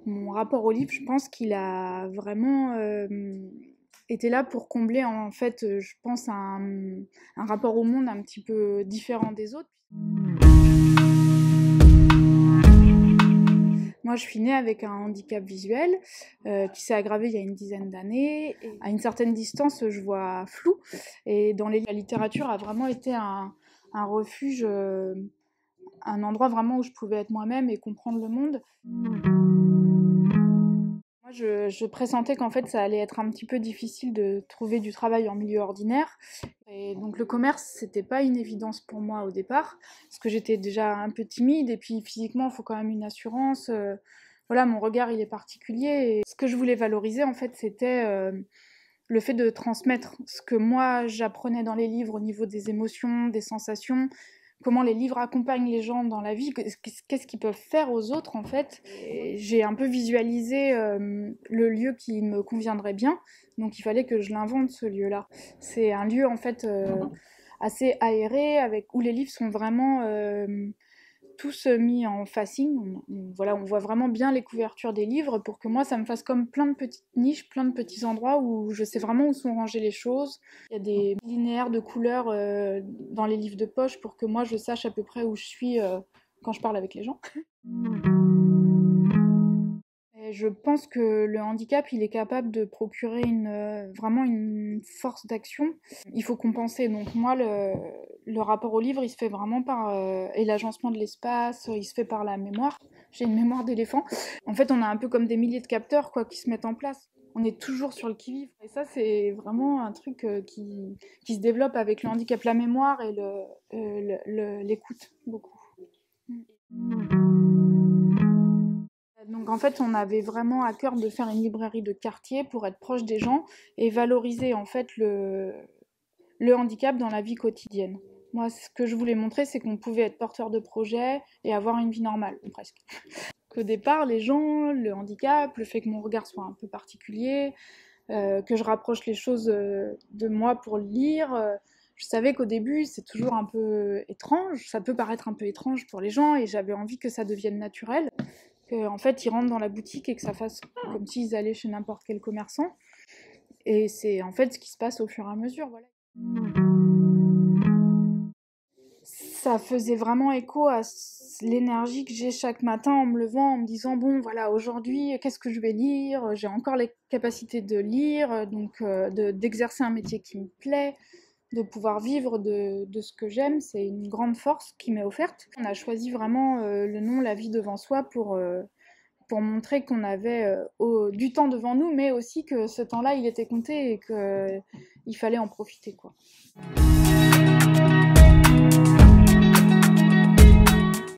Mon rapport au livre, je pense qu'il a vraiment été là pour combler, en fait, je pense, un rapport au monde un petit peu différent des autres. Moi, je suis née avec un handicap visuel qui s'est aggravé il y a une dizaine d'années. Et à une certaine distance, je vois flou. Et la littérature a vraiment été un refuge, un endroit vraiment où je pouvais être moi-même et comprendre le monde. Moi, je pressentais qu'en fait, ça allait être un petit peu difficile de trouver du travail en milieu ordinaire. Et donc, le commerce, c'était pas une évidence pour moi au départ, parce que j'étais déjà un peu timide, et puis physiquement, il faut quand même une assurance. Voilà, mon regard, il est particulier. Et ce que je voulais valoriser, en fait, c'était le fait de transmettre ce que moi, j'apprenais dans les livres au niveau des émotions, des sensations, comment les livres accompagnent les gens dans la vie, qu'est-ce qu'ils peuvent faire aux autres en fait. Et j'ai un peu visualisé le lieu qui me conviendrait bien, donc il fallait que je l'invente ce lieu-là. C'est un lieu en fait assez aéré, où les livres sont vraiment tous mis en facing. Voilà, on voit vraiment bien les couvertures des livres pour que moi ça me fasse comme plein de petites niches, plein de petits endroits où je sais vraiment où sont rangées les choses. Il y a des linéaires de couleurs dans les livres de poche pour que moi je sache à peu près où je suis quand je parle avec les gens. Et je pense que le handicap, il est capable de procurer vraiment une force d'action. Il faut compenser. Donc moi, le rapport au livre, il se fait vraiment par et l'agencement de l'espace, il se fait par la mémoire. J'ai une mémoire d'éléphant. En fait, on a un peu comme des milliers de capteurs quoi, qui se mettent en place. On est toujours sur le qui-vive. Et ça, c'est vraiment un truc qui se développe avec le handicap, la mémoire et l'écoute, beaucoup. Donc en fait, on avait vraiment à cœur de faire une librairie de quartier pour être proche des gens et valoriser en fait le handicap dans la vie quotidienne. Moi, ce que je voulais montrer, c'est qu'on pouvait être porteur de projet et avoir une vie normale, presque. Qu'au départ, les gens, le handicap, le fait que mon regard soit un peu particulier, que je rapproche les choses de moi pour le lire, je savais qu'au début, c'est toujours un peu étrange, ça peut paraître un peu étrange pour les gens et j'avais envie que ça devienne naturel. En fait, ils rentrent dans la boutique et que ça fasse comme s'ils allaient chez n'importe quel commerçant. Et c'est en fait ce qui se passe au fur et à mesure. Voilà. Ça faisait vraiment écho à l'énergie que j'ai chaque matin en me levant, en me disant bon voilà, aujourd'hui qu'est-ce que je vais lire, j'ai encore les capacités de lire, donc d'exercer un métier qui me plaît, de pouvoir vivre de ce que j'aime, c'est une grande force qui m'est offerte. On a choisi vraiment le nom La vie devant soi pour montrer qu'on avait du temps devant nous, mais aussi que ce temps-là, il était compté et qu'il fallait en profiter, quoi.